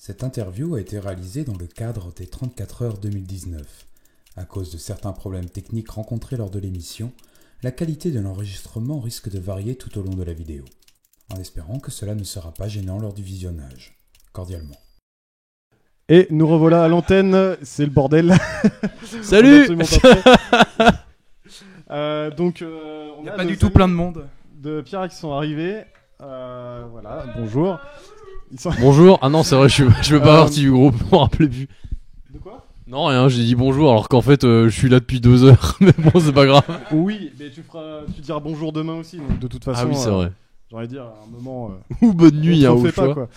Cette interview a été réalisée dans le cadre des 34 heures 2019. À cause de certains problèmes techniques rencontrés lors de l'émission, la qualité de l'enregistrement risque de varier tout au long de la vidéo, en espérant que cela ne sera pas gênant lors du visionnage. Cordialement. Et nous revoilà à l'antenne, c'est le bordel. Salut. On n'y a pas du tout plein de monde. De Pierre qui sont arrivés. Voilà, bonjour. Bonjour. Ah non, c'est vrai, je veux pas partie du groupe, je m'en rappelais plus. De quoi ? Non, rien, j'ai dit bonjour alors qu'en fait je suis là depuis 2 heures, mais bon, c'est pas grave. Oui, mais tu diras bonjour demain aussi, donc de toute façon. Ah oui, c'est vrai. J'aurais dire à un moment. Ou bonne nuit, on au fait choix. pas, quoi.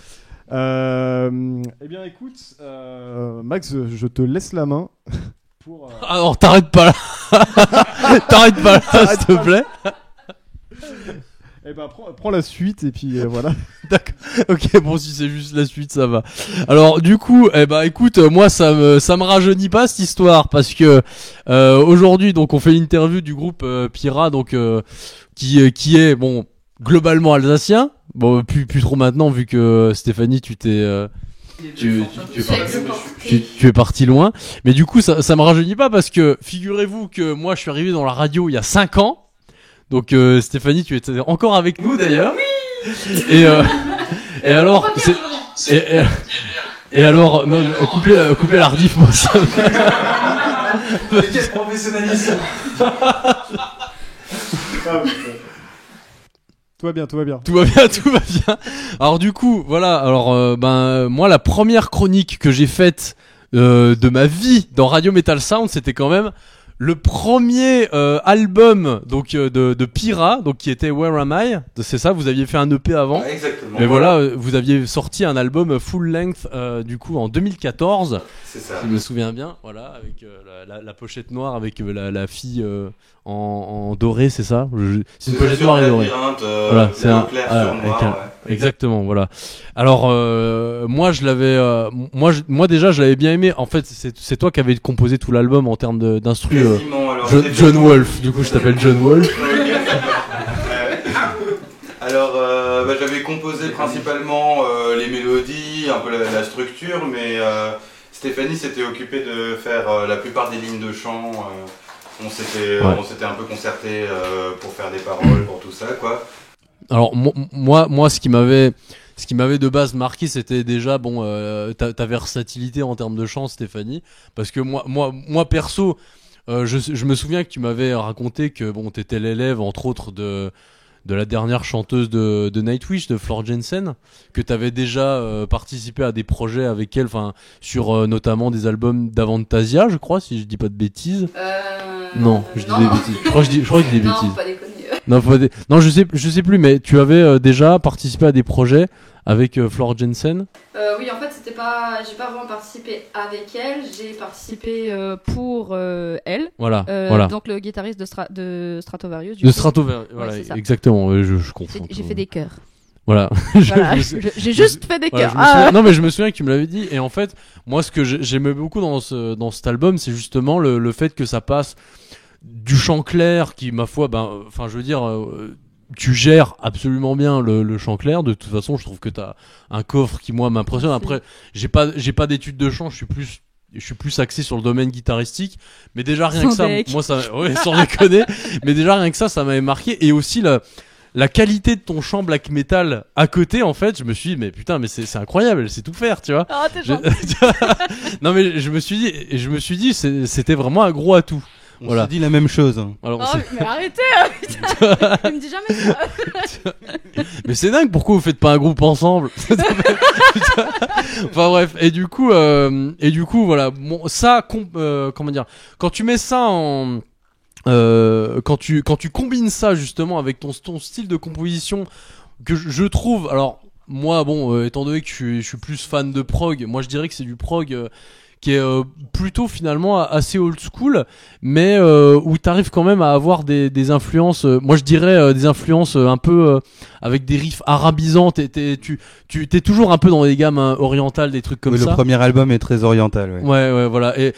Eh bien, écoute, Max, je te laisse la main pour. Alors, t'arrêtes pas là. T'arrêtes pas là, s'il te plaît. Eh ben, prends la suite et puis voilà. D'accord. Ok, bon, si c'est juste la suite, ça va. Alors, du coup, écoute, moi, ça me rajeunit pas cette histoire parce que aujourd'hui, donc, on fait l'interview du groupe Pira, donc qui est bon globalement alsacien. Bon, plus trop maintenant vu que Stéphanie, tu es parti loin. Mais du coup, ça me rajeunit pas parce que figurez-vous que moi, je suis arrivé dans la radio il y a 5 ans. Donc Stéphanie, tu étais encore avec nous d'ailleurs. Oui. Et alors, et alors, non, coupez la rediff, moi ça. Quel professionnalisme. Tout va bien. Tout va bien. Alors du coup, voilà. Alors moi, la première chronique que j'ai faite de ma vie dans Radio Metal Sound, c'était quand même le premier album donc de Pira, donc qui était Where Am I. C'est ça, vous aviez fait un EP avant. Ouais, exactement. Mais voilà, vous aviez sorti un album full length du coup en 2014. C'est ça. Je me souviens bien, voilà, avec la pochette noire avec la fille en doré, c'est ça. C'est une pochette noire et dorée. Voilà, c'est un clair sur noir. Ouais. Exactement, voilà. Alors moi je l'avais moi déjà je l'avais bien aimé. En fait, c'est toi qui avais composé tout l'album en termes d'instru. John Wolf. Du coup, je t'appelle John Wolf. Alors j'avais composé principalement les mélodies, un peu la structure, mais Stéphanie s'était occupée de faire la plupart des lignes de chant. On s'était un peu concerté pour faire des paroles, pour tout ça, quoi. Alors moi ce qui m'avait de base marqué, c'était déjà ta versatilité en termes de chant, Stéphanie, parce que moi perso, je me souviens que tu m'avais raconté que t'étais l'élève entre autres de la dernière chanteuse de Nightwish, de Floor Jansen, que t'avais déjà participé à des projets avec elle, enfin sur notamment des albums d'Avantasia, je crois, si je dis pas de bêtises. Non, je dis des bêtises. Je crois que je dis des bêtises. Non, pas déconner. Non, je sais plus, mais tu avais déjà participé à des projets avec Floor Jansen. Oui, en fait, j'ai pas vraiment participé avec elle, j'ai participé pour elle. Voilà. Donc le guitariste de Stratovarius. De Stratovarius, voilà, ouais, exactement. Je confonds. J'ai fait des chœurs. Voilà. J'ai juste fait des chœurs. Non, mais je me souviens que tu me l'avais dit. Et en fait, moi, ce que j'aimais beaucoup dans cet album, c'est justement le fait que ça passe du chant clair qui, ma foi, je veux dire, tu gères absolument bien le chant clair. De toute façon, je trouve que t'as un coffre qui, moi, m'impressionne. Après, j'ai pas d'études de chant, je suis plus axé sur le domaine guitaristique, mais déjà rien que ça, moi sans déconner, mais déjà rien que ça m'avait marqué. Et aussi la qualité de ton chant black metal à côté, en fait, je me suis dit, mais putain, mais c'est incroyable, elle sait tout faire, tu vois. Oh, t'es gentil. Non, mais je me suis dit, c'était vraiment un gros atout. On s'est dit la même chose. Alors, non, mais arrêtez, putain. Il me dit jamais ça. Mais c'est dingue, pourquoi vous faites pas un groupe ensemble? Enfin bref, et du coup voilà, ça comment dire, quand tu mets ça en quand tu combines ça justement avec ton style de composition que je trouve, alors moi étant donné que je suis plus fan de prog, moi je dirais que c'est du prog qui est plutôt finalement assez old school, mais où t'arrives quand même à avoir des influences, moi je dirais des influences un peu avec des riffs arabisants. T'es toujours un peu dans les gammes orientales, des trucs comme ça. Le premier album est très oriental. Ouais, voilà. Et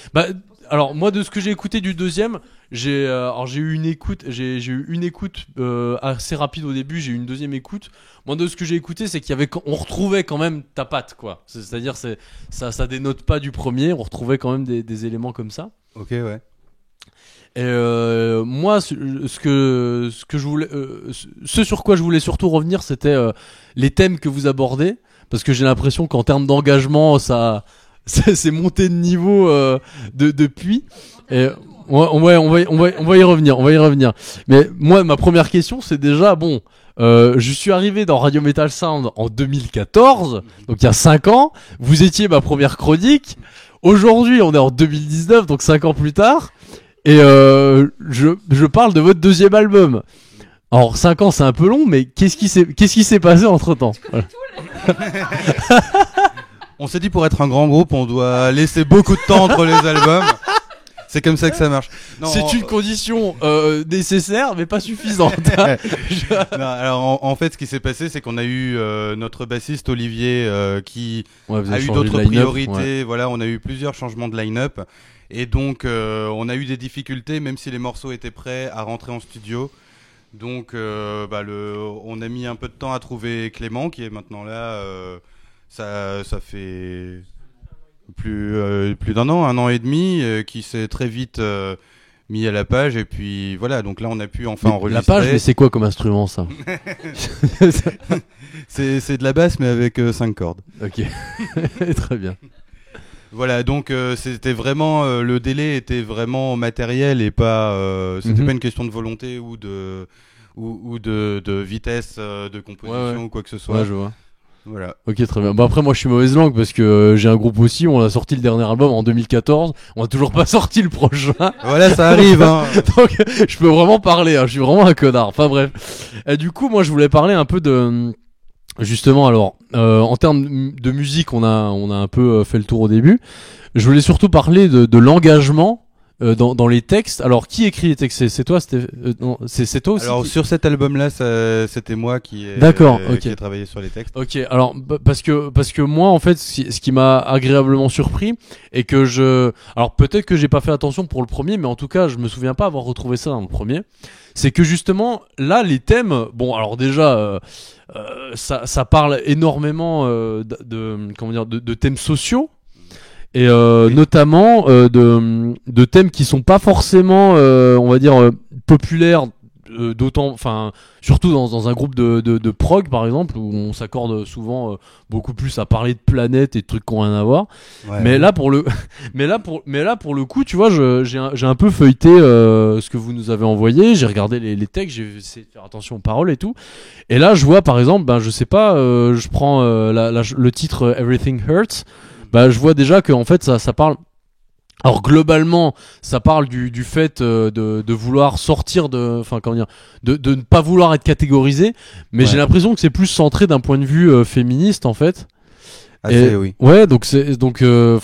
alors moi de ce que j'ai écouté du deuxième, alors j'ai eu une écoute, j'ai eu une écoute assez rapide au début, j'ai eu une deuxième écoute. Moi de ce que j'ai écouté, c'est on retrouvait quand même ta patte, quoi. C'est-à-dire ça dénote pas du premier, on retrouvait quand même des éléments comme ça. Ok, ouais. Et moi, ce que je voulais, ce sur quoi je voulais surtout revenir, c'était les thèmes que vous abordez, parce que j'ai l'impression qu'en termes d'engagement, c'est monté de niveau depuis. Et on va y revenir. Mais moi, ma première question, c'est déjà bon. Je suis arrivé dans Radio Metal Sound en 2014, donc il y a 5 ans. Vous étiez ma première chronique. Aujourd'hui, on est en 2019, donc 5 ans plus tard. Et je parle de votre deuxième album. Alors 5 ans c'est un peu long, mais qu'est-ce qui s'est passé entre temps? On s'est dit pour être un grand groupe, on doit laisser beaucoup de temps entre les albums. C'est comme ça que ça marche. Non, c'est une condition nécessaire, mais pas suffisante. Non, alors en fait, ce qui s'est passé, c'est qu'on a eu notre bassiste Olivier qui a eu d'autres priorités. Ouais. Voilà, on a eu plusieurs changements de line-up. Et donc, on a eu des difficultés, même si les morceaux étaient prêts, à rentrer en studio. Donc, on a mis un peu de temps à trouver Clément, qui est maintenant là. Ça fait plus d'un an, 1 an et demi, qui s'est très vite mis à la page. Et puis voilà, donc là, on a pu enfin enregistrer. La page, mais c'est quoi comme instrument, ça? C'est de la basse, mais avec 5 cordes. Ok, très bien. Voilà, donc c'était vraiment le délai était vraiment matériel et pas c'était pas une question de volonté ou de vitesse de composition ou quoi que ce soit. Ouais, je vois. Voilà. Ok, très bien. Bah après, moi, je suis mauvaise langue parce que j'ai un groupe aussi. On a sorti le dernier album en 2014. On a toujours pas sorti le prochain. Voilà, ça arrive. Hein. Donc, je peux vraiment parler. Hein. Je suis vraiment un connard. Enfin bref. Et du coup, moi, je voulais parler un peu de. Justement, alors, en termes de musique, on a un peu fait le tour au début. Je voulais surtout parler de l'engagement dans les textes. Alors, qui écrit les textes? C'est toi, c'est toi aussi. Alors, sur cet album-là, c'était moi qui ai travaillé sur les textes. Ok, alors parce que moi, en fait, ce qui m'a agréablement surpris et que alors peut-être que j'ai pas fait attention pour le premier, mais en tout cas, je me souviens pas avoir retrouvé ça dans le premier. C'est que justement, là, les thèmes, bon, alors déjà. Ça parle énormément de thèmes sociaux et oui. Notamment de thèmes qui sont pas forcément on va dire populaires, d'autant, enfin surtout dans un groupe de prog par exemple où on s'accorde souvent beaucoup plus à parler de planètes et de trucs qui ont rien à voir. Ouais, mais là pour le coup, tu vois, j'ai un peu feuilleté ce que vous nous avez envoyé, j'ai regardé les textes, j'ai essayé de faire attention aux paroles et tout. Et là je vois par exemple, je sais pas, je prends le titre Everything Hurts, je vois déjà que en fait ça parle. Alors globalement, ça parle du fait de vouloir sortir de ne pas vouloir être catégorisé, mais j'ai l'impression que c'est plus centré d'un point de vue féministe en fait. Oui. Ouais, donc je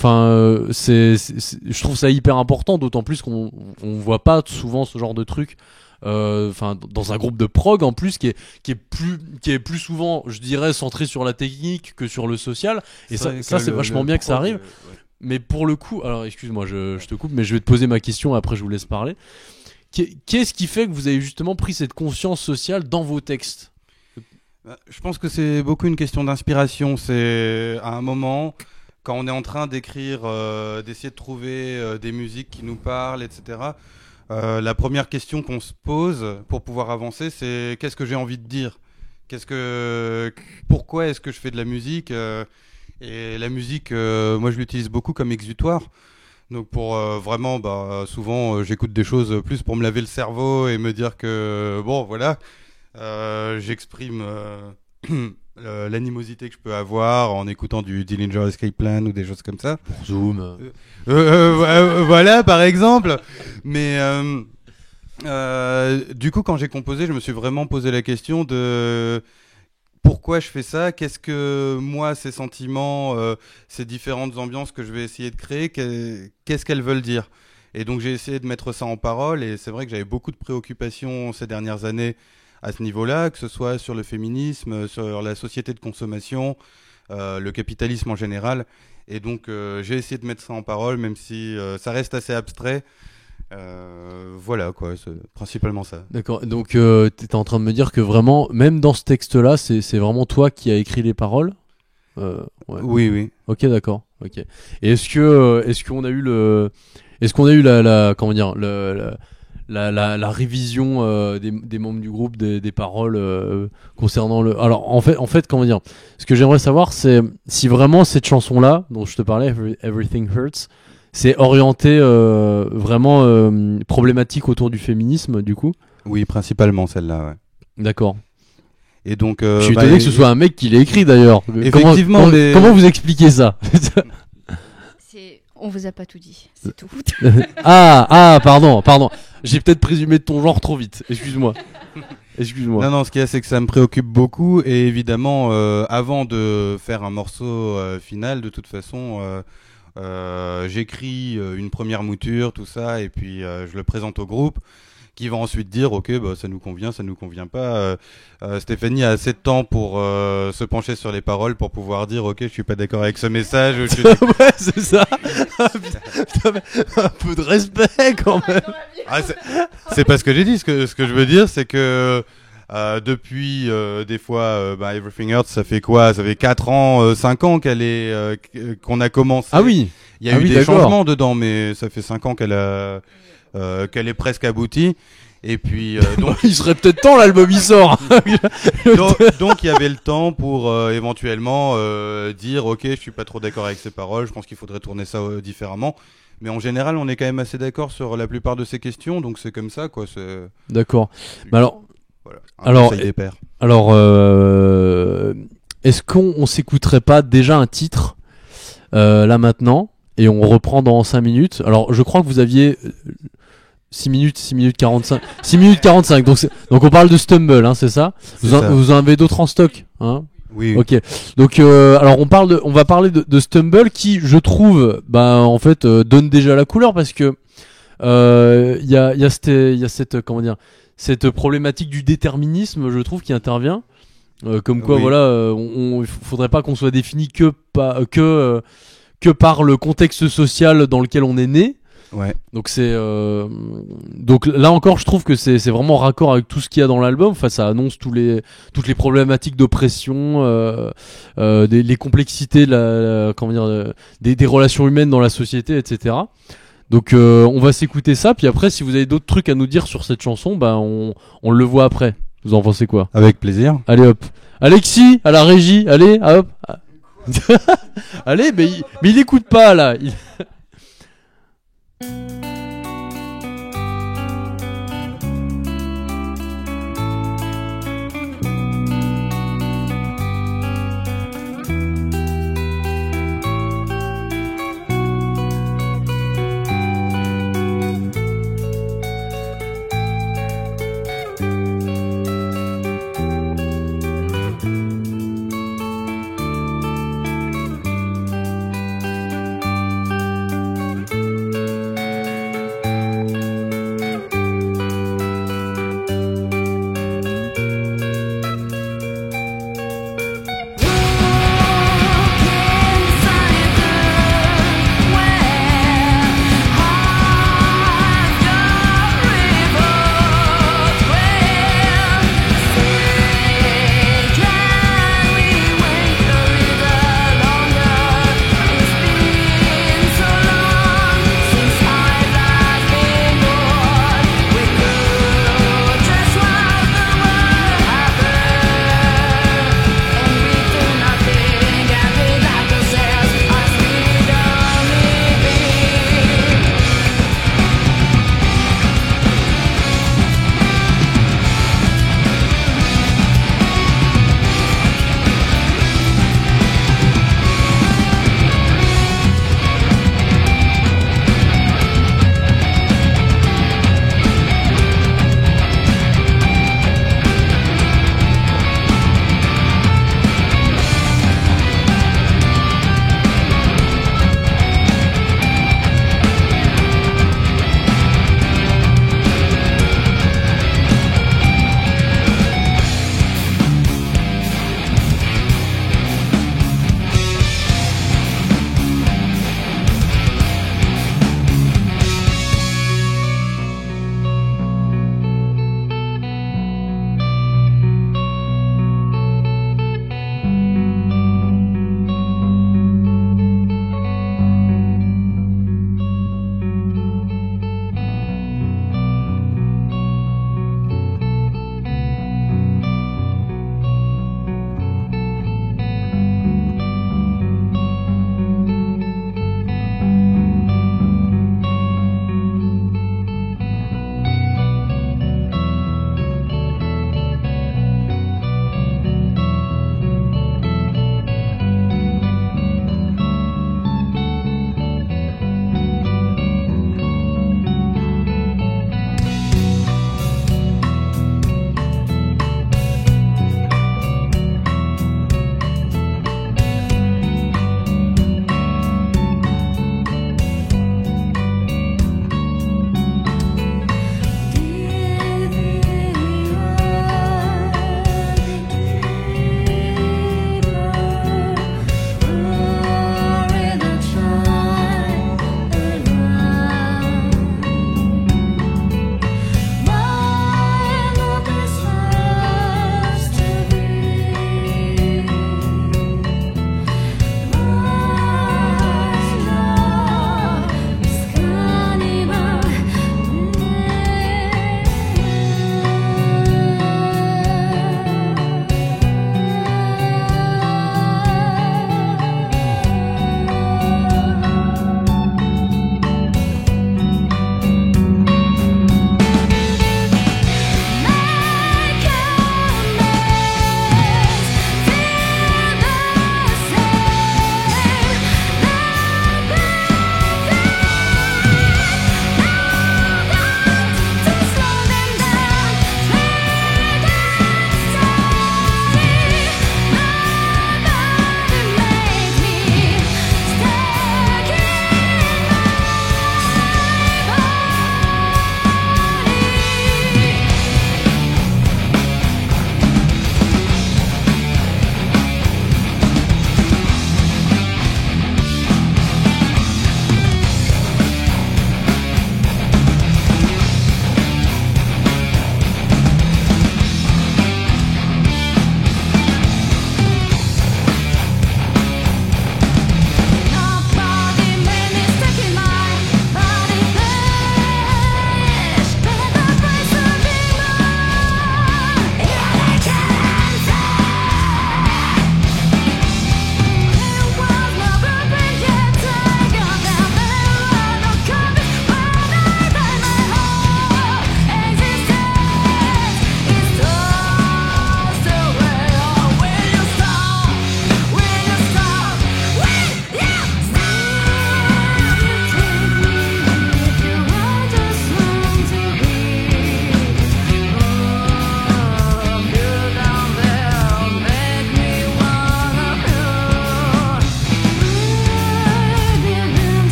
trouve ça hyper important, d'autant plus qu'on voit pas souvent ce genre de truc. Dans un groupe de prog en plus qui est plus souvent, je dirais, centré sur la technique que sur le social. Et ça c'est vachement bien que ça arrive. Ouais. Mais pour le coup, alors excuse-moi, je te coupe, mais je vais te poser ma question, après je vous laisse parler. Qu'est-ce qui fait que vous avez justement pris cette conscience sociale dans vos textes ? Je pense que c'est beaucoup une question d'inspiration. C'est à un moment, quand on est en train d'écrire, d'essayer de trouver des musiques qui nous parlent, etc., la première question qu'on se pose pour pouvoir avancer, c'est qu'est-ce que j'ai envie de dire ? Pourquoi est-ce que je fais de la musique ? Et la musique, moi je l'utilise beaucoup comme exutoire. Donc pour vraiment, souvent j'écoute des choses plus pour me laver le cerveau et me dire que, bon voilà, j'exprime l'animosité que je peux avoir en écoutant du Dillinger Escape Plan ou des choses comme ça. Pour Zoom. Voilà, par exemple. Mais du coup, quand j'ai composé, je me suis vraiment posé la question de... Pourquoi je fais ça ? Qu'est-ce que moi, ces sentiments, ces différentes ambiances que je vais essayer de créer, qu'est-ce qu'elles veulent dire ? Et donc j'ai essayé de mettre ça en parole, et c'est vrai que j'avais beaucoup de préoccupations ces dernières années à ce niveau-là, que ce soit sur le féminisme, sur la société de consommation, le capitalisme en général. Et donc j'ai essayé de mettre ça en parole, même si ça reste assez abstrait. Voilà quoi, c'est principalement ça. D'accord, donc t'étais en train de me dire que vraiment, même dans ce texte-là, c'est vraiment toi qui as écrit les paroles ouais. Oui. Ok, d'accord. Ok. Et est-ce qu'on a eu la comment dire la révision des membres du groupe des paroles concernant le. Alors en fait comment dire, ce que j'aimerais savoir c'est si vraiment cette chanson-là dont je te parlais, Everything Hurts, c'est orienté vraiment problématique autour du féminisme du coup. Oui, principalement celle-là. Ouais. D'accord. Et donc, je suis étonné que ce soit un mec qui l'ait écrit d'ailleurs. Effectivement. Comment vous expliquez ça? On vous a pas tout dit, c'est tout. Pardon. J'ai peut-être présumé de ton genre trop vite. Excuse-moi. Non, ce qu'il y a, c'est que ça me préoccupe beaucoup. Et évidemment, avant de faire un morceau final, de toute façon, j'écris une première mouture, tout ça, et puis je le présente au groupe, qui va ensuite dire ok, bah, ça nous convient pas. Stéphanie a assez de temps pour se pencher sur les paroles pour pouvoir dire ok, je suis pas d'accord avec ce message. Ouais, c'est ça. Un peu de respect quand même. C'est pas ce que j'ai dit. Ce que je veux dire, c'est que depuis des fois Everything Hurts, ça fait quoi? Ça fait 4 ans, 5 ans qu'on a commencé. Ah oui. Il y a eu des changements dedans, mais ça fait 5 ans qu'elle est presque aboutie. Et puis donc il serait peut-être temps, l'album il sort. donc il y avait le temps pour éventuellement dire ok, je suis pas trop d'accord avec ces paroles, je pense qu'il faudrait tourner ça différemment. Mais en général, on est quand même assez d'accord sur la plupart de ces questions, donc c'est comme ça quoi. D'accord. Mais alors, alors, est-ce qu'on s'écouterait pas déjà un titre là maintenant et on reprend dans 5 minutes? Alors, je crois que vous aviez 6 minutes 45. 6 minutes 45. Donc on parle de Stumble, hein, c'est ça? Vous en avez d'autres en stock, hein? Oui. Ok. Donc alors on va parler de Stumble qui, je trouve, en fait donne déjà la couleur parce que il y a cette comment dire, cette problématique du déterminisme, je trouve, qui intervient. Comme quoi, voilà, il faudrait pas qu'on soit défini que par le contexte social dans lequel on est né. Ouais. Donc donc là encore, je trouve que c'est vraiment raccord avec tout ce qu'il y a dans l'album. Enfin, ça annonce toutes les problématiques d'oppression, les complexités des relations humaines dans la société, etc. Donc on va s'écouter ça, puis après si vous avez d'autres trucs à nous dire sur cette chanson, on le voit après. Vous en pensez quoi? Avec plaisir. Allez hop. Alexis, à la régie, allez, hop. Allez, mais il écoute pas là.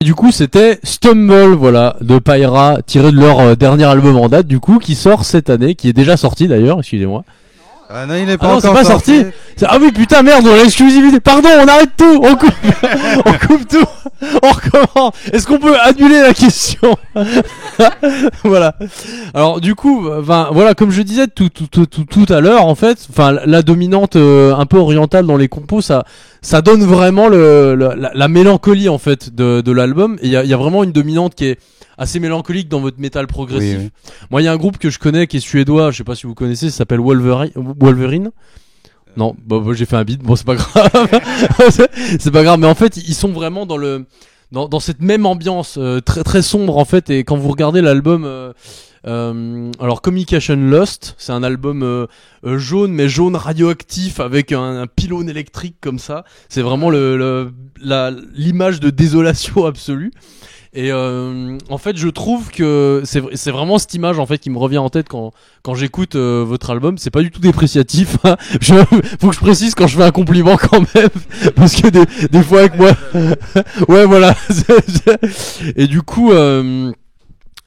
du coup, c'était Stumble, voilà, de Pyra, tiré de leur dernier album en date, du coup, qui sort cette année, qui est déjà sorti d'ailleurs, excusez-moi. Ah non, il est pas encore c'est pas sorti. Ah oui, putain, merde, on a l'exclusivité. Pardon, on arrête tout, on coupe, on coupe tout, on recommence. Est-ce qu'on peut annuler la question? Voilà. Alors, du coup, voilà, comme je disais tout à l'heure, en fait, la dominante un peu orientale dans les compos, ça donne vraiment la mélancolie en fait de l'album. Et il y a vraiment une dominante qui est assez mélancolique dans votre métal progressif. Oui. Moi, il y a un groupe que je connais qui est suédois, je sais pas si vous connaissez, ça s'appelle Wolverine. Non, j'ai fait un beat, bon c'est pas grave. C'est pas grave, mais en fait, ils sont vraiment dans cette même ambiance très très sombre en fait, et quand vous regardez l'album alors Communication Lost, c'est un album jaune, mais jaune radioactif avec un pylône électrique comme ça. C'est vraiment l'image de désolation absolue. Et en fait, je trouve que c'est vraiment cette image en fait qui me revient en tête quand j'écoute votre album. C'est pas du tout dépréciatif. Hein. Faut que je précise quand je fais un compliment quand même, parce que des fois avec moi, ouais voilà. Et du coup,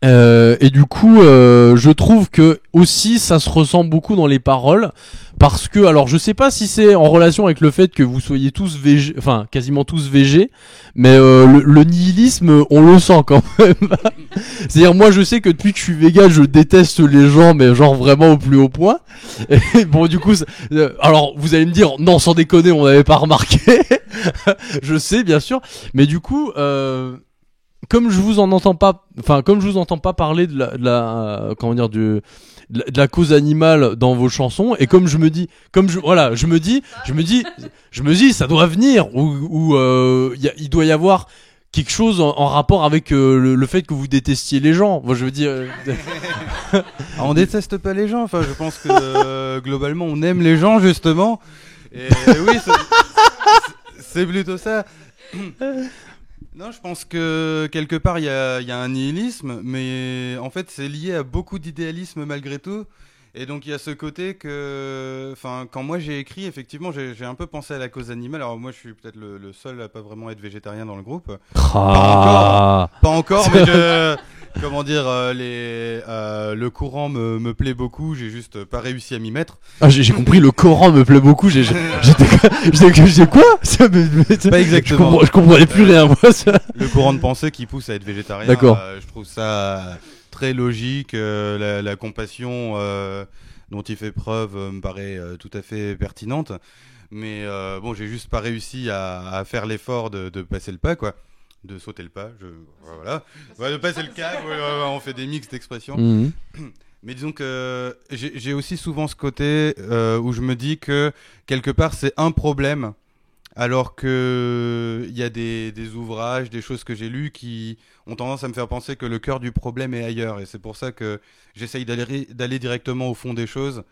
je trouve que aussi ça se ressent beaucoup dans les paroles. Parce que, alors je sais pas si c'est en relation avec le fait que vous soyez tous végé, enfin quasiment tous végés, mais le nihilisme, on le sent quand même. C'est-à-dire moi je sais que depuis que je suis vegan, je déteste les gens, mais genre vraiment au plus haut point. Et bon du coup, alors vous allez me dire, non sans déconner, on n'avait pas remarqué. Je sais bien sûr, mais du coup... comme je vous entends pas parler de la cause animale dans vos chansons, et comme je me dis, ça doit venir, ou il doit y avoir quelque chose en rapport avec le fait que vous détestiez les gens. Moi, je veux dire. On déteste pas les gens. Enfin, je pense que globalement, on aime les gens justement. Et oui, c'est plutôt ça. Non, je pense que quelque part il y a un nihilisme, mais en fait c'est lié à beaucoup d'idéalisme malgré tout. Et donc il y a ce côté que, quand moi j'ai écrit, effectivement j'ai un peu pensé à la cause animale. Alors moi je suis peut-être le seul à pas vraiment être végétarien dans le groupe. Pas encore, mais comment dire, le Coran me plaît beaucoup. J'ai juste pas réussi à m'y mettre. Ah, j'ai compris, le Coran me plaît beaucoup. J'étais quoi? Pas exactement. Je comprenais plus rien. Moi, le courant de pensée qui pousse à être végétarien. D'accord. Je trouve ça très logique. La compassion dont il fait preuve me paraît tout à fait pertinente. Mais bon, j'ai juste pas réussi à faire l'effort de passer le pas, quoi. De sauter le pas, voilà. Ouais, de passer le cap, on fait des mix d'expressions. Mmh. Mais disons que j'ai aussi souvent ce côté où je me dis que quelque part c'est un problème, alors que il y a des ouvrages, des choses que j'ai lues qui ont tendance à me faire penser que le cœur du problème est ailleurs, et c'est pour ça que j'essaye d'aller directement au fond des choses.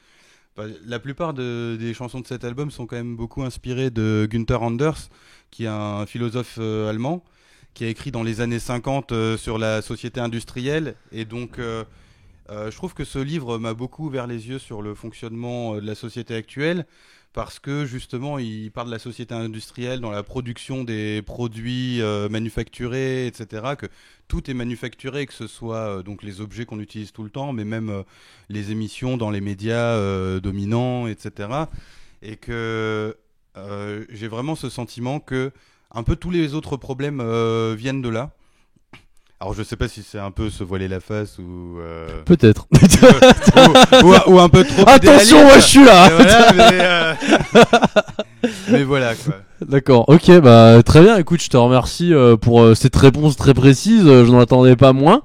La plupart des chansons de cet album sont quand même beaucoup inspirées de Günther Anders, qui est un philosophe allemand, qui a écrit dans les années 50 sur la société industrielle. Et donc, je trouve que ce livre m'a beaucoup ouvert les yeux sur le fonctionnement de la société actuelle, parce que justement, il parle de la société industrielle dans la production des produits manufacturés, etc., que tout est manufacturé, que ce soit donc les objets qu'on utilise tout le temps, mais même les émissions dans les médias dominants, etc. Et que j'ai vraiment ce sentiment que un peu tous les autres problèmes viennent de là. Alors je sais pas si c'est un peu se voiler la face ou peut-être ou un peu trop. Attention, moi je suis là. Mais voilà quoi. D'accord, ok, bah très bien. Écoute, je te remercie pour cette réponse très précise. Je n'en attendais pas moins.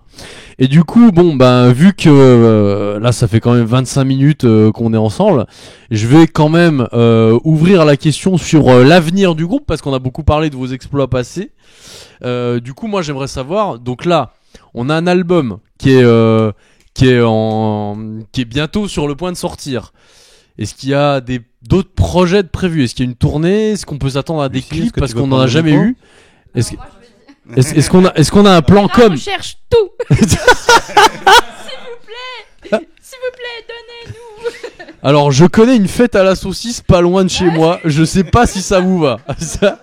Et du coup, bon, bah vu que là, ça fait quand même 25 minutes qu'on est ensemble, je vais quand même ouvrir la question sur l'avenir du groupe, parce qu'on a beaucoup parlé de vos exploits passés. Du coup, moi, j'aimerais savoir. Donc là, on a un album qui est bientôt sur le point de sortir. Est-ce qu'il y a d'autres projets de prévus? Est-ce qu'il y a une tournée? Est-ce qu'on peut s'attendre à des clips parce qu'on n'en a jamais eu? Est-ce qu'on a un plan com? On cherche tout. S'il vous plaît. S'il vous plaît, donnez-nous. Alors, je connais une fête à la saucisse pas loin de chez moi. Je sais pas si ça vous va. Ça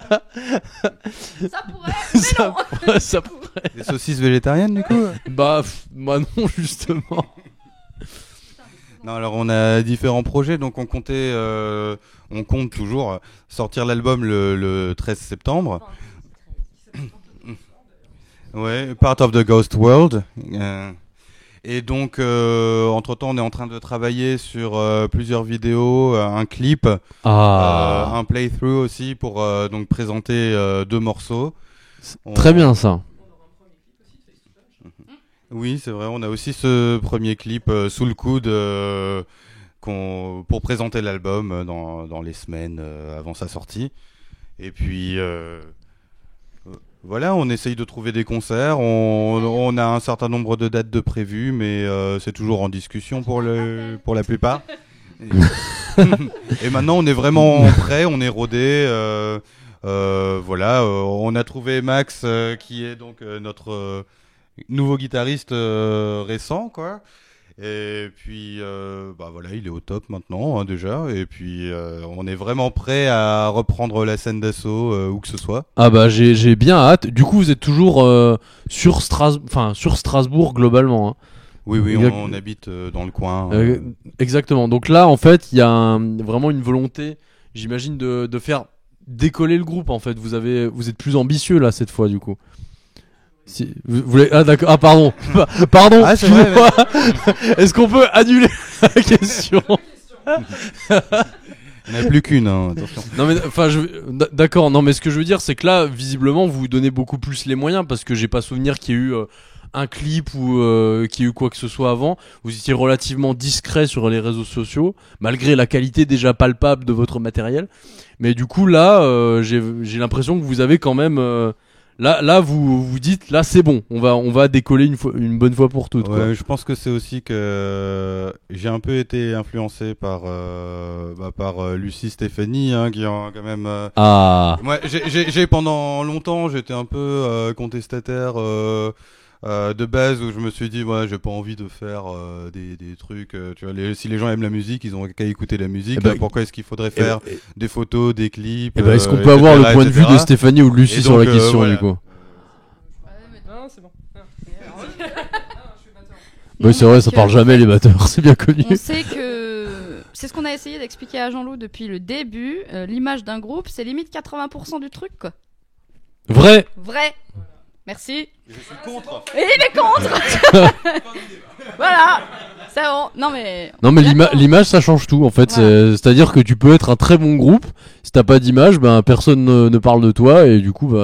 pourrait, mais non. Ça pourrait. Des saucisses végétariennes, du coup? Bah non, justement. Non, alors on a différents projets, donc on compte toujours sortir l'album le 13 septembre. Ouais, Part of the Ghost World. Et donc, entre-temps, on est en train de travailler sur plusieurs vidéos, un clip, un playthrough aussi pour donc présenter 2 morceaux. Très bien ça. Oui, c'est vrai, on a aussi ce premier clip sous le coude pour présenter l'album dans les semaines avant sa sortie. Et puis voilà, on essaye de trouver des concerts, on a un certain nombre de dates de prévues, mais c'est toujours en discussion pour la plupart. Et maintenant on est vraiment prêt, on est rodé. Voilà, on a trouvé Max qui est donc notre nouveau guitariste récent, quoi. Et puis voilà, il est au top maintenant, hein, déjà. Et puis on est vraiment prêt à reprendre la scène d'assaut où que ce soit. Ah bah j'ai bien hâte. Du coup, vous êtes toujours sur Strasbourg globalement, hein. Oui, on habite dans le coin. Exactement. Donc là, en fait, il y a vraiment une volonté, j'imagine, de faire décoller le groupe. En fait, vous êtes plus ambitieux là cette fois, du coup. Si, vous voulez... Ah d'accord, pardon. Pardon, ah, c'est vrai, mais... Est-ce qu'on peut annuler la question? Il n'y en a plus qu'une, hein, attention. Non mais enfin d'accord, non mais ce que je veux dire c'est que là visiblement vous vous donnez beaucoup plus les moyens parce que j'ai pas souvenir qu'il y ait eu un clip ou qu'il y ait eu quoi que ce soit avant. Vous étiez relativement discret sur les réseaux sociaux malgré la qualité déjà palpable de votre matériel. Mais du coup là j'ai l'impression que vous avez quand même Là, vous dites, là, c'est bon, on va décoller une bonne fois pour toutes. Ouais, quoi. je pense que c'est aussi que j'ai un peu été influencé par Lucie Stéphanie, hein, qui ont quand même. Moi, j'ai pendant longtemps, j'étais un peu contestataire de base où je me suis dit, ouais, j'ai pas envie de faire des trucs. Tu vois, si les gens aiment la musique, ils ont qu'à écouter la musique. Pourquoi est-ce qu'il faudrait faire des photos, des clips est-ce qu'on peut avoir le point de vue de Stéphanie ou de Lucie sur la question du coup? Non, c'est bon. Oui, c'est vrai, ça parle jamais les batteurs, c'est bien connu. On sait que c'est ce qu'on a essayé d'expliquer à Jean-Loup depuis le début. L'image d'un groupe, c'est limite 80% du truc, quoi. Vrai. Merci. Je suis contre. Et il est contre. Voilà. C'est bon. Non mais l'image ça change tout en fait. Voilà. C'est-à-dire que tu peux être un très bon groupe, si t'as pas d'image, personne ne parle de toi et du coup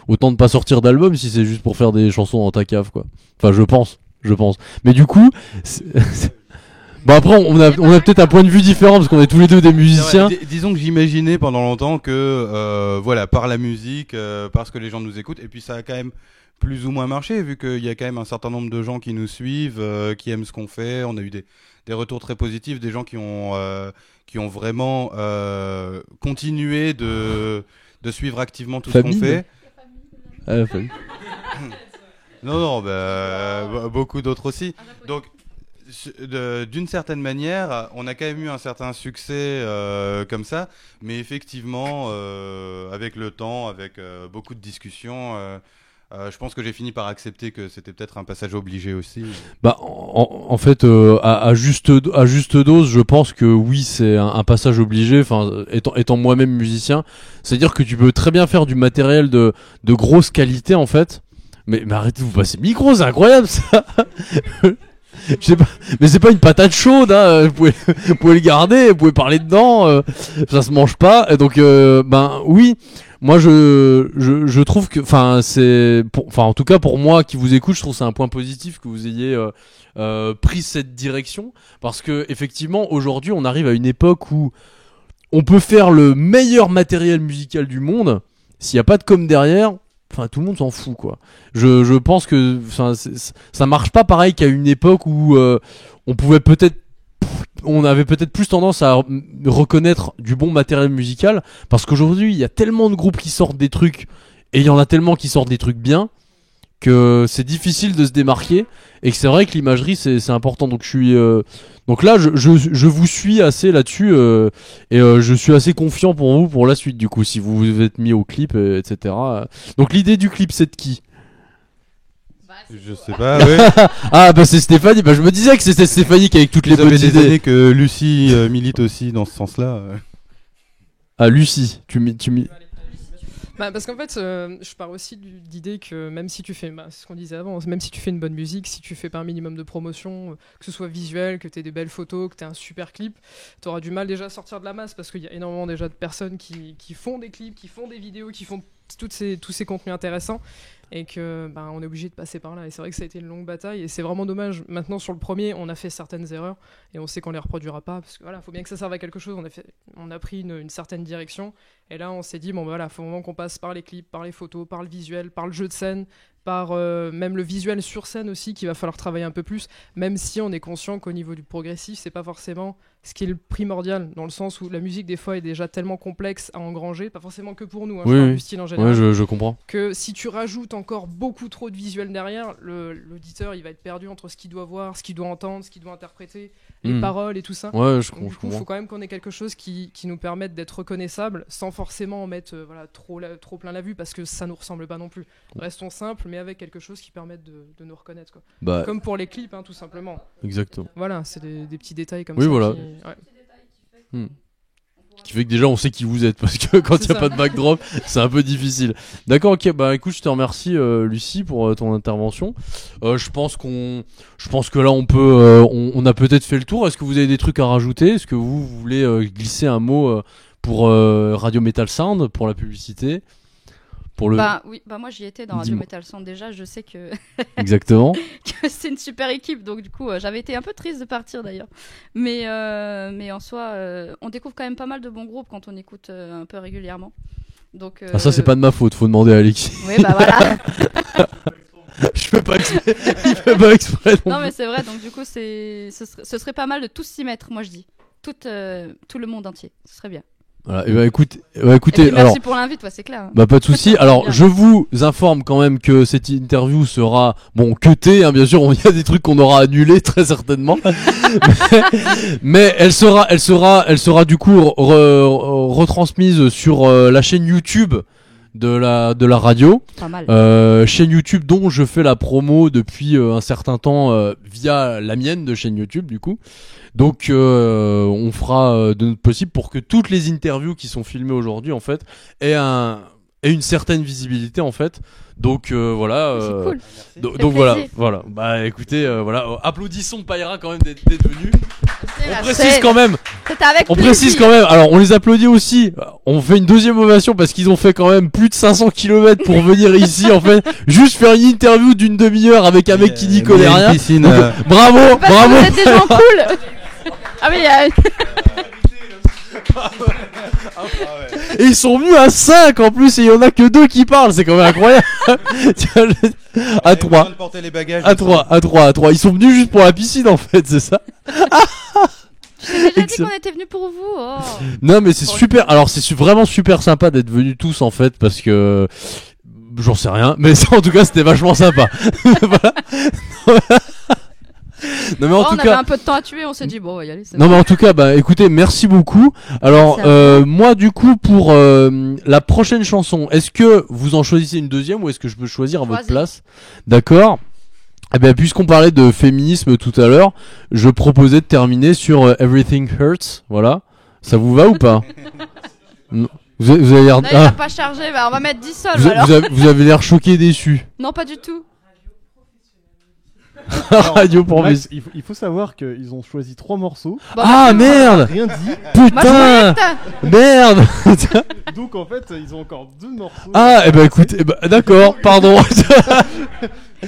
autant ne pas sortir d'album si c'est juste pour faire des chansons dans ta cave quoi. Enfin je pense. Mais du coup après on a peut-être un point de vue différent parce qu'on est tous les deux des musiciens. Disons que j'imaginais pendant longtemps que par la musique, parce que les gens nous écoutent et puis ça a quand même plus ou moins marché vu qu'il y a quand même un certain nombre de gens qui nous suivent, qui aiment ce qu'on fait. On a eu des retours très positifs, des gens qui ont vraiment continué de suivre activement tout ce qu'on fait. Non, beaucoup d'autres aussi. Donc d'une certaine manière, on a quand même eu un certain succès comme ça, mais effectivement, avec le temps, avec beaucoup de discussions, je pense que j'ai fini par accepter que c'était peut-être un passage obligé aussi. En fait, à juste dose, je pense que oui, c'est un passage obligé. Enfin, étant moi-même musicien, c'est-à-dire que tu peux très bien faire du matériel de grosse qualité, en fait. Mais arrêtez de vous passer le micro, c'est incroyable ça. Je sais pas, mais c'est pas une patate chaude, hein. Vous pouvez le garder, vous pouvez parler dedans, ça se mange pas. Et donc, oui, moi je trouve que, en tout cas pour moi qui vous écoute, je trouve que c'est un point positif que vous ayez pris cette direction, parce que effectivement aujourd'hui on arrive à une époque où on peut faire le meilleur matériel musical du monde, s'il y a pas de com derrière. Enfin, tout le monde s'en fout, quoi. Je pense que ça marche pas pareil qu'à une époque où on avait peut-être plus tendance à reconnaître du bon matériel musical, parce qu'aujourd'hui il y a tellement de groupes qui sortent des trucs et il y en a tellement qui sortent des trucs bien que c'est difficile de se démarquer et que c'est vrai que l'imagerie c'est important. Donc donc là je vous suis assez là-dessus et je suis assez confiant pour vous pour la suite du coup si vous vous êtes mis au clip etc. Donc l'idée du clip c'est de qui? Je sais pas, ouais. Ah bah c'est Stéphanie, bah je me disais que c'était Stéphanie qui avec toutes les bonnes idées. Ça fait des années que Lucie milite aussi dans ce sens-là. Ah Lucie, tu parce qu'en fait, je pars aussi de l'idée que même si tu fais, c'est ce qu'on disait avant, même si tu fais une bonne musique, si tu fais pas un minimum de promotion, que ce soit visuel, que tu aies des belles photos, que tu aies un super clip, tu auras du mal déjà à sortir de la masse parce qu'il y a énormément déjà de personnes qui font des clips, qui font des vidéos, qui font tous ces contenus intéressants et que on est obligé de passer par là. Et c'est vrai que ça a été une longue bataille et c'est vraiment dommage. Maintenant, sur le premier, on a fait certaines erreurs et on sait qu'on les reproduira pas parce que voilà, faut bien que ça serve à quelque chose. On a pris une certaine direction et là, on s'est dit faut vraiment qu'on passe par les clips, par les photos, par le visuel, par le jeu de scène, par même le visuel sur scène aussi qu'il va falloir travailler un peu plus, même si on est conscient qu'au niveau du progressif, c'est pas forcément ce qui est le primordial, dans le sens où la musique des fois est déjà tellement complexe à engranger, pas forcément que pour nous, je parle du style en général, je comprends. Que si tu rajoutes encore beaucoup trop de visuel derrière, l'auditeur il va être perdu entre ce qu'il doit voir, ce qu'il doit entendre, ce qu'il doit interpréter, les paroles et tout ça. Ouais, du coup, il faut quand même qu'on ait quelque chose qui nous permette d'être reconnaissable sans forcément en mettre trop plein la vue parce que ça nous ressemble pas non plus. Restons simples, mais avec quelque chose qui permette de nous reconnaître, quoi. Comme pour les clips, tout simplement. Exactement. Voilà, c'est des petits détails comme ça. Oui, voilà. Qui fait que déjà on sait qui vous êtes parce que quand il n'y a pas de backdrop c'est un peu difficile. D'accord, ok, bah écoute, je te remercie Lucie pour ton intervention. Je pense que là on peut on a peut-être fait le tour. Est-ce que vous avez des trucs à rajouter? Est-ce que vous voulez glisser un mot pour Radio Metal Sound, pour la publicité? Oui, moi j'y étais dans Radio Metal Sound déjà, je sais que exactement que c'est une super équipe, donc du coup j'avais été un peu triste de partir d'ailleurs, mais en soi on découvre quand même pas mal de bons groupes quand on écoute un peu régulièrement, donc ça c'est pas de ma faute, faut demander à Alexis. Oui voilà. Je fais pas exprès. Il fait pas exprès non mais c'est vrai, donc du coup ce serait pas mal de tous s'y mettre, moi je dis tout le monde entier, ce serait bien. Voilà, et écoutez, merci pour l'invite, c'est clair. Pas de souci. Alors, je vous informe quand même que cette interview sera cutée, bien sûr. Il y a des trucs qu'on aura annulés très certainement, mais elle sera du coup retransmise sur la chaîne YouTube de la radio. Pas mal. Chaîne YouTube dont je fais la promo depuis un certain temps via la mienne de chaîne YouTube du coup. Donc on fera de notre possible pour que toutes les interviews qui sont filmées aujourd'hui en fait aient une certaine visibilité en fait. Donc voilà. C'est cool. Donc voilà. Bah écoutez, applaudissons Païra quand même d'être venu. On précise quand même. Précise quand même. Alors on les applaudit aussi. On fait une deuxième ovation parce qu'ils ont fait quand même plus de 500 km pour venir ici en fait, juste faire une interview d'une demi-heure avec un mec qui n'y connaît rien. Piscine, bravo. Vous êtes des gens cool. Ah oui. Et ils sont venus à 5 en plus et il y en a que 2 qui parlent, c'est quand même incroyable. À 3. À 3. Ils sont venus juste pour la piscine en fait, c'est ça. J'ai déjà dit qu'on était venus pour vous. Oh. Non mais c'est super. Alors c'est vraiment super sympa d'être venus tous en fait parce que j'en sais rien, mais ça, en tout cas c'était vachement sympa. Voilà. Non, mais en tout on cas, avait un peu de temps à tuer, on s'est dit bon on va y aller. Non mais en tout cas écoutez, merci beaucoup. Alors moi du coup pour la prochaine chanson, est-ce que vous en choisissez une deuxième ou est-ce que je peux choisir à votre place? D'accord. Eh bien puisqu'on parlait de féminisme tout à l'heure, je proposais de terminer sur Everything Hurts. Voilà. Ça vous va ou pas? Vous avez l'air... Non, il va pas chargé, on va mettre 10 sols alors. Vous avez l'air choqué et déçu. Non pas du tout. Radio professionnelle. Il faut savoir qu'ils ont choisi 3 morceaux. Merde. Rien dit. Putain. Merde. Donc en fait ils ont encore 2 morceaux. Écoute, d'accord, pardon.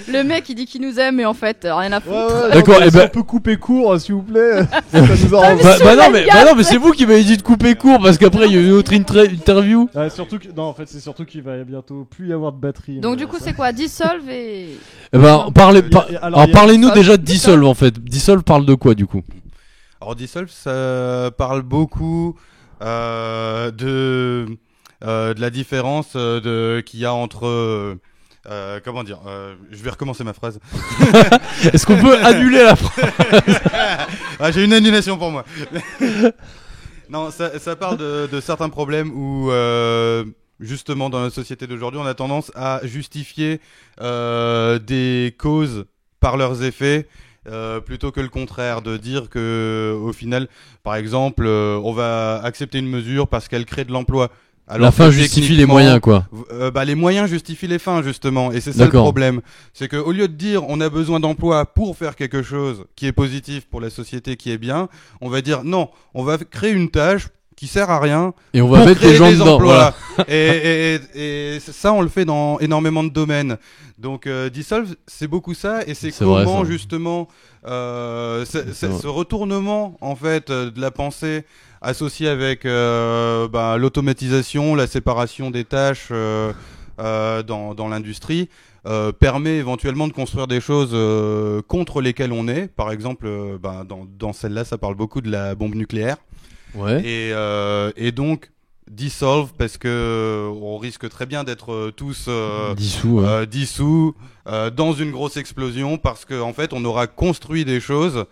Le mec il dit qu'il nous aime mais en fait rien à foutre. D'accord, on peut couper court s'il vous plaît. Ça nous arrange. non mais c'est vous qui m'avez dit de couper court parce qu'après il y a une autre interview. Surtout que en fait c'est surtout qu'il va bientôt plus y avoir de batterie. Donc du coup c'est quoi? Dissolve et parlez-nous déjà de Dissolve en fait. Dissolve parle de quoi du coup? Alors Dissolve ça parle beaucoup de la différence qu'il y a entre comment dire Je vais recommencer ma phrase. Est-ce qu'on peut annuler la phrase? J'ai une annulation pour moi. Non, ça parle de certains problèmes où, justement, dans la société d'aujourd'hui, on a tendance à justifier des causes par leurs effets. Plutôt que le contraire, de dire que au final, par exemple, on va accepter une mesure parce qu'elle crée de l'emploi. Alors la fin justifie les moyens, quoi. Les moyens justifient les fins, justement, et c'est ça le problème. C'est qu'au lieu de dire on a besoin d'emploi pour faire quelque chose qui est positif pour la société, qui est bien, on va dire non, on va créer une tâche qui sert à rien et on va mettre les gens dedans. Voilà. et ça, on le fait dans énormément de domaines. Donc Dissolve, c'est beaucoup ça, et c'est comment vrai, justement ce retournement en fait de la pensée associé avec l'automatisation, la séparation des tâches dans l'industrie permet éventuellement de construire des choses contre lesquelles on est. Par exemple, dans celle-là, ça parle beaucoup de la bombe nucléaire. Ouais. Et donc Dissolve, parce que on risque très bien d'être tous dissous dans une grosse explosion, parce qu'en fait on aura construit des choses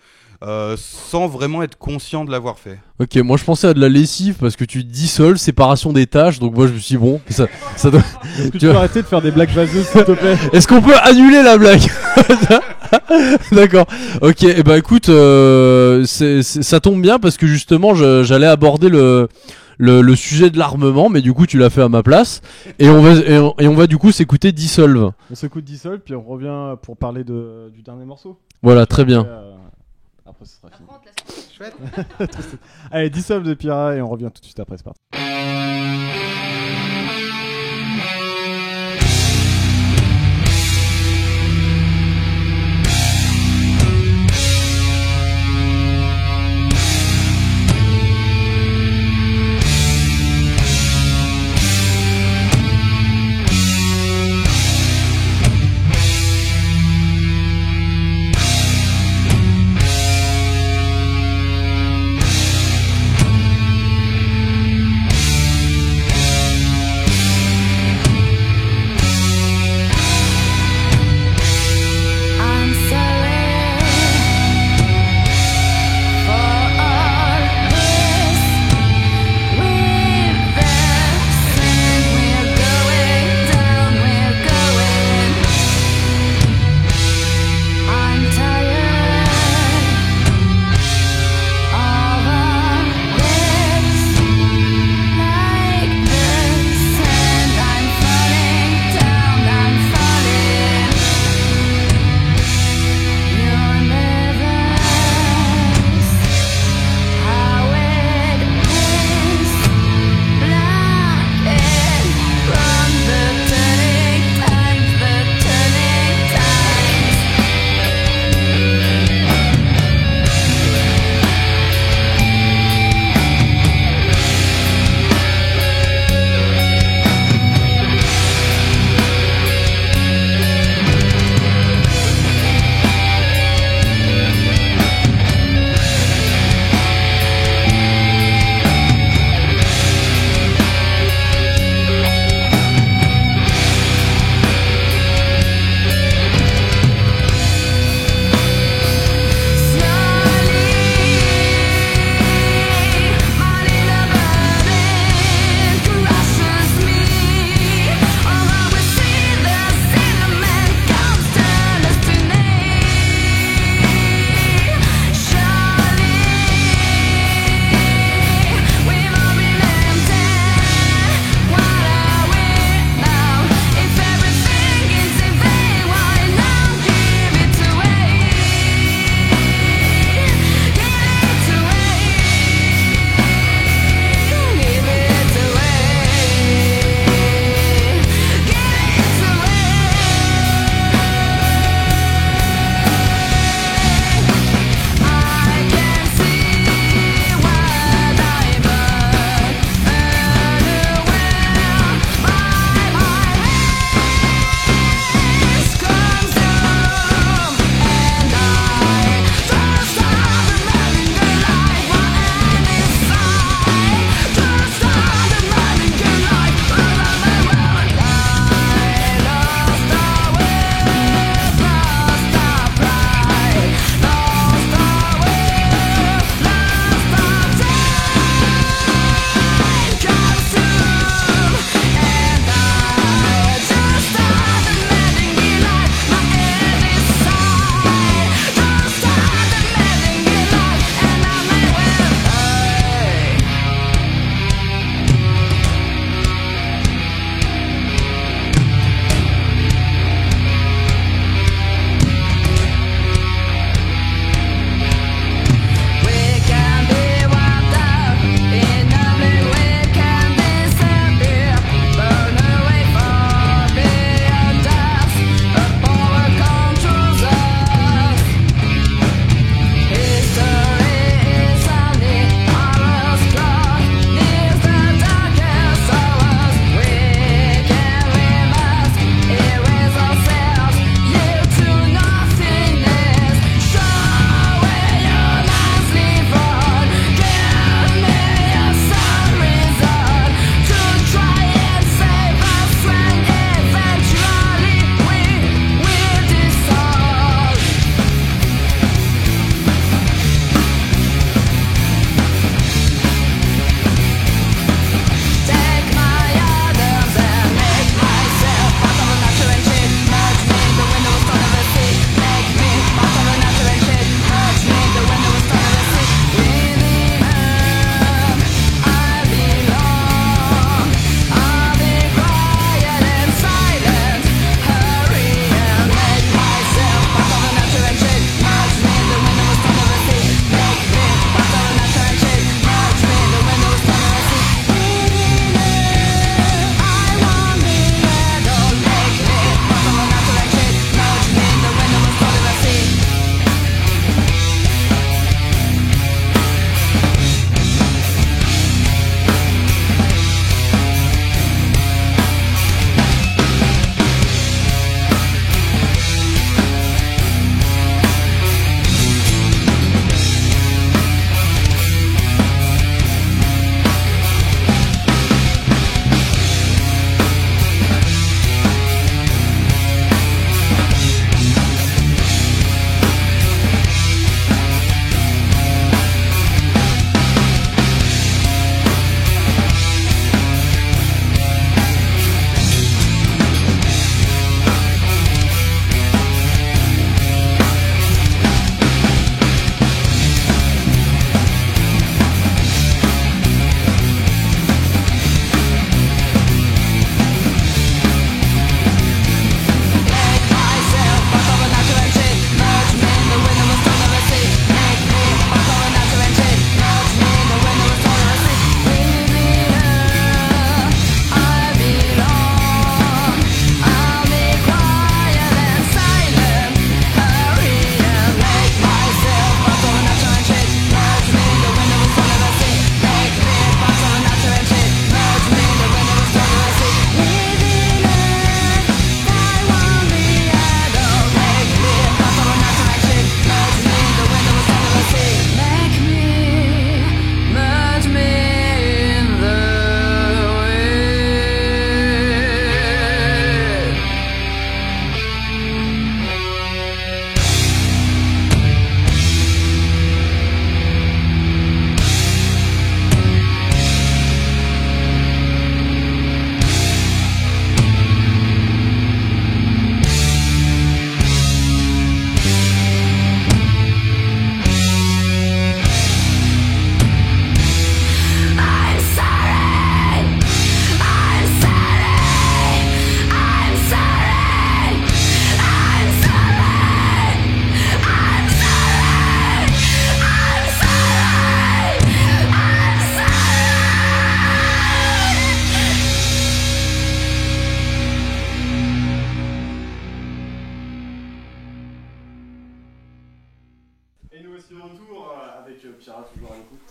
sans vraiment être conscient de l'avoir fait. Ok, moi je pensais à de la lessive parce que tu dissolves, séparation des tâches, donc moi je me suis dit bon, ça doit... Est-ce que tu peux arrêter de faire des blagues vaseuses, s'il te plaît? Est-ce qu'on peut annuler la blague? D'accord. Ok, et écoute, ça tombe bien parce que justement j'allais aborder le sujet de l'armement, mais du coup tu l'as fait à ma place, et on va du coup s'écouter Dissolve. On s'écoute Dissolve, puis on revient pour parler du dernier morceau. Voilà, très bien. Après ce sera fini. Chouette. Allez, Dissolve de Pira, et on revient tout de suite après, c'est parti.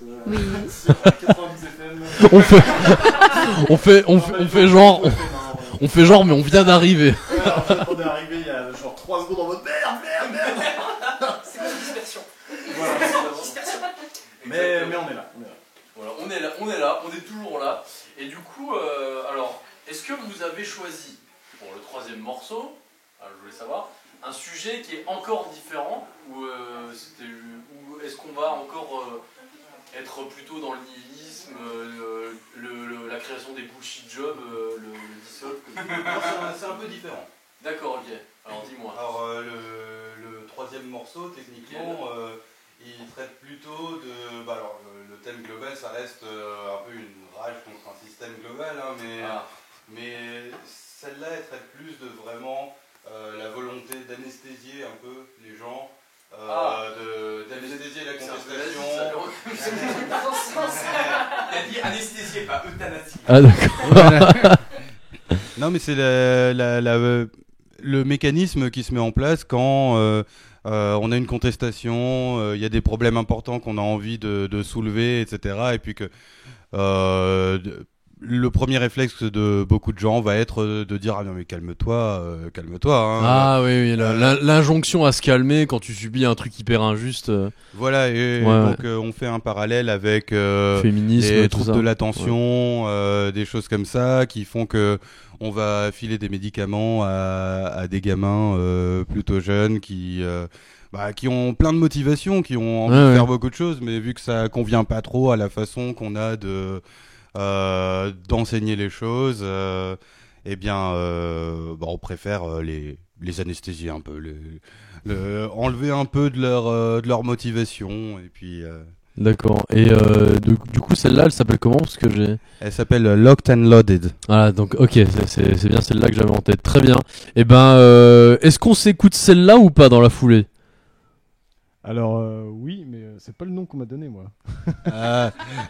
Oui. Sur 92 FM. On fait genre, mais on vient d'arriver. Ouais, en fait, on est arrivé il y a genre 3 secondes en mode merde. C'est quoi la dispersion? Voilà, dispersion. Mais on est là. Voilà, on est toujours là. Et du coup, alors, est-ce que vous avez choisi pour le troisième morceau, je voulais savoir, un sujet qui est encore différent ou est-ce qu'on va encore être plutôt dans le nihilisme, la création des bullshit jobs, le dissolve C'est un peu différent. D'accord, ok. Alors dis-moi. Alors le troisième morceau, techniquement, il traite plutôt de... alors le thème global, ça reste un peu une rage contre un système global, hein, mais celle-là, elle traite plus de vraiment la volonté d'anesthésier un peu les gens, d'anesthésier la contestation. Il a dit anesthésier, pas euthanasie. Ah d'accord. Non, mais c'est le mécanisme qui se met en place quand on a une contestation, il y a des problèmes importants qu'on a envie de soulever, etc. Et puis que le premier réflexe de beaucoup de gens va être de dire ah non mais calme-toi. Hein. Ah oui, l'injonction à se calmer quand tu subis un truc hyper injuste. Voilà, et donc on fait un parallèle avec féminisme, les troubles de l'attention, des choses comme ça qui font que on va filer des médicaments à des gamins plutôt jeunes qui ont plein de motivation, qui ont envie de faire beaucoup de choses, mais vu que ça convient pas trop à la façon qu'on a d'enseigner les choses, on préfère les anesthésier un peu, enlever un peu de leur motivation, et puis... D'accord. Et du coup, celle-là, elle s'appelle comment? Parce que elle s'appelle Locked and Loaded. Ah, donc ok, c'est bien celle-là que j'avais en tête. Très bien. Et est-ce qu'on s'écoute celle-là ou pas dans la foulée? Alors oui, mais c'est pas le nom qu'on m'a donné moi.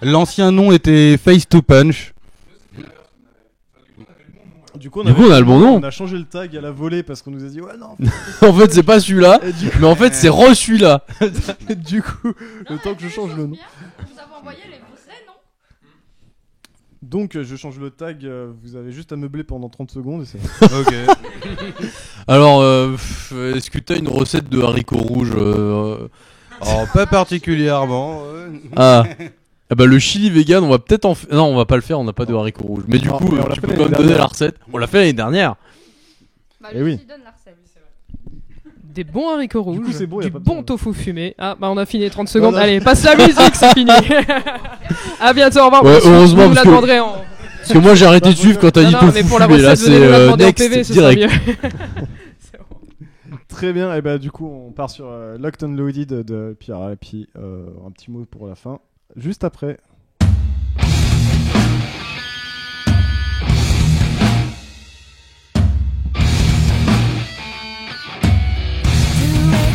L'ancien nom était Face to Punch. Du coup, on a le bon nom. On a changé le tag à la volée parce qu'on nous a dit ouais non. En fait, c'est pas celui-là, mais en fait, c'est celui-là. Du coup, le temps que je change le nom. Vous avez envoyé les vrais noms. Donc, je change le tag. Vous avez juste à meubler pendant 30 secondes et c'est. Ok. Alors, est-ce que t'as une recette de haricots rouges Oh, pas particulièrement. Ah. Le chili vegan, on va peut-être non, on va pas le faire, on n'a pas de haricots rouges. Mais du coup, tu peux quand même donner la recette. On l'a fait l'année dernière. Et oui. Donne la recette. Des bons haricots rouges, coup, c'est bon, du y a pas de bon problème. tofu fumé. Ah, on a fini 30 secondes. Allez, passe la musique, c'est fini. À bientôt, au revoir. Ouais, heureusement, vous la demanderez en... Parce que moi j'ai arrêté de suivre quand t'as dit tofu mais pour la fumé. Là, recette, venez nous la c'est demander en next PV, ce sera direct. mieux. Très bien. Et du coup, on part sur Locked and Loaded de Pierre et puis un petit mot pour la fin, juste après. Through my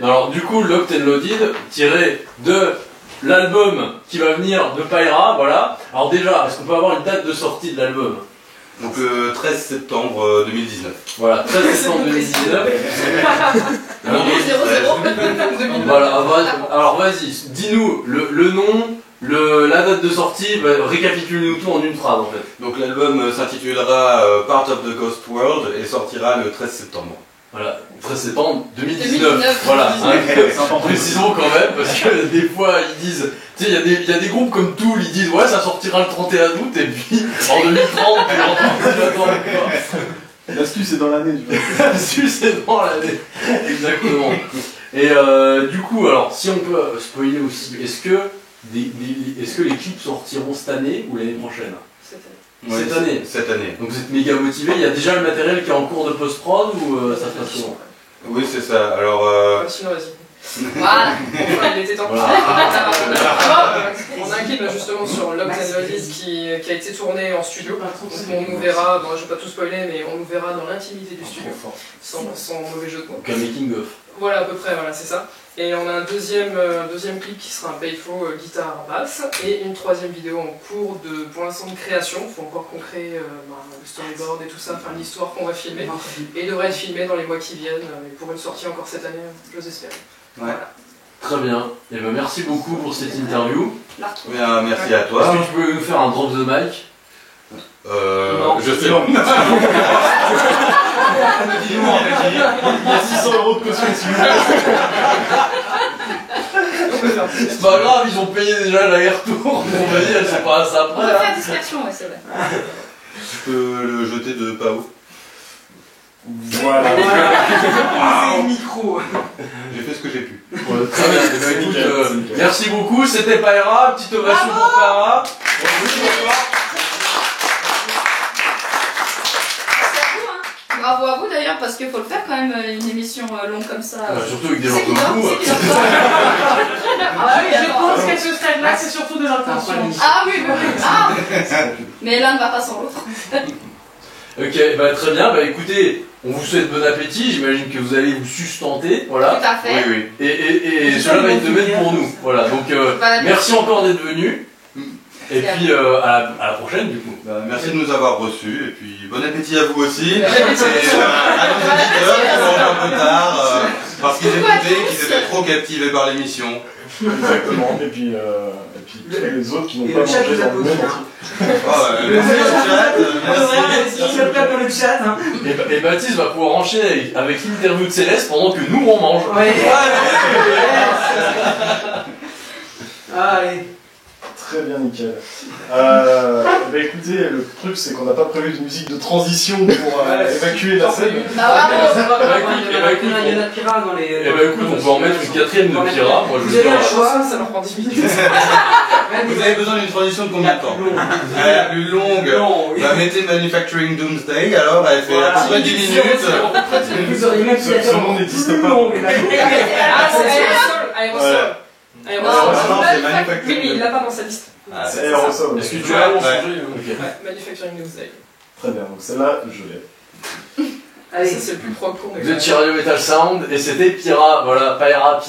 Alors du coup, Locked and Loaded, tiré de l'album qui va venir de Pyra, voilà. Alors déjà, est-ce qu'on peut avoir une date de sortie de l'album? Donc le 13 septembre 2019. Voilà, 13 septembre 2019. Voilà, alors vas-y, dis-nous le nom, la date de sortie, récapitule-nous tout en une phrase en fait. Donc l'album s'intitulera Part of the Ghost World et sortira le 13 septembre. Voilà, 13 septembre 2019. Voilà, précisons quand même, parce que des fois ils disent, tu sais, il y a des groupes comme Tool, ils disent ouais ça sortira le 31 août et puis en 2030, L'astuce est dans l'année, tu vois. L'astuce est dans l'année, exactement. Et du coup, alors si on peut spoiler aussi, est-ce que les clips sortiront cette année ou l'année prochaine? Cette année. Cette année. Donc vous êtes méga motivé, il y a déjà le matériel qui est en cours de post-prod ou ça se passe comment? Oui, c'est ça. Alors. Sinon, vas-y. Voilà. Enfin, il était temps. On a un clip justement sur Locked and Loaded qui a été tourné en studio. Donc on nous verra, bon je vais pas tout spoiler, mais on nous verra dans l'intimité du studio. Sans mauvais jeu de mots. Donc un making of. Voilà à peu près, voilà c'est ça. Et on a un deuxième clip qui sera un playflow guitare basse et une troisième vidéo en cours pour l'instant de création. Il faut encore qu'on crée le storyboard et tout ça, enfin l'histoire qu'on va filmer. Et devrait être filmé dans les mois qui viennent pour une sortie encore cette année, j'ose espérer. Ouais. Voilà. Très bien. Et ben merci beaucoup pour cette interview. Bien, merci à toi. Est-ce que tu peux nous faire un drop the mic? Non, je sais. Non. Il y a 600 € de caution si vous voulez. C'est pas grave, ils ont payé déjà l'aller-retour. On va dire, c'est pas ça On peut après. faire discrétion, ouais, c'est vrai. Tu peux le jeter de pas haut. Voilà. C'est le micro. J'ai fait ce que j'ai pu. Très bien. Écoute, merci beaucoup. C'était Pyra. Petite ovation pour Pyra. Bravo à vous d'ailleurs, parce qu'il faut le faire quand même, une émission longue comme ça. Surtout avec des gens C'est qui comme dort, vous. c'est qui dort pas. Ah oui, Je attends. pense qu'à ce stade-là, c'est surtout de l'intention. Ah oui, oui, oui. Ah. Mais l'un ne va pas sans l'autre. Ok, bah très bien. Bah écoutez, on vous souhaite bon appétit. J'imagine que vous allez vous sustenter. Voilà. Tout à fait. Oui, oui. Et cela va être de même pour nous. Voilà. Donc merci encore d'être venus. Et puis à la prochaine du coup. Bah, merci de nous avoir reçus et puis bon appétit à vous aussi. Et Bon appétit. à nos auditeurs qui sont un peu tard parce qu'ils écoutaient, qu'ils étaient trop captivés par l'émission. Exactement. Et puis tous les autres qui n'ont pas mangé dans le monde. Merci au chat. S'il te plaît pour le chat. Hein. Et Baptiste va pouvoir enchaîner avec l'interview de Céleste pendant que nous on mange. Ouais. Allez. Très bien, nickel. Écoutez, le truc c'est qu'on n'a pas prévu de musique de transition pour évacuer la scène. Bah bravo. Il y en a Pyra dans les. Et bah écoute, on peut en mettre une quatrième de Pyra. Moi je Vous avez un veux choix, Ça leur prend 10 minutes. Vous avez besoin d'une transition de combien de temps? La plus longue. Bah, mettez Manufacturing Doomsday, alors elle fait à peu près 10 minutes. Vous auriez même pu Ce monde n'existe pas. Ah, c'est aérosol. Non, c'est Manufacturing. Oui, mais il l'a pas dans sa liste. C'est aérosol. Est-ce que tu as Ouais. Manufacturing Doomsday. Très bien, donc celle-là, je l'ai. Allez, ça c'est le plus propre qu'on ait. Vous êtes chez Radio Metal Sound et c'était Pyra. Voilà, Pyra.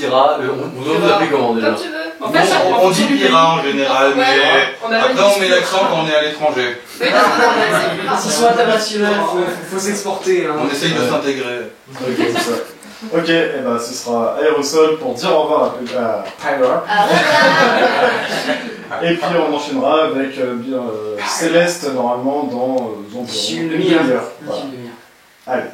On doit vous appeler comment déjà? Comme tu veux. En fait, On dit Pyra en général, mais On a après on met l'accent quand on est à l'étranger. Oui, parce qu'on a S'ils sont internationaux, faut s'exporter. Hein. On essaye de s'intégrer. Ok, c'est ça. Ok, et ben ce sera aérosol pour dire au revoir à Pyra. Et puis on enchaînera avec Céleste normalement dans environ D'ici une une demi-heure. demi-heure. Voilà. Allez.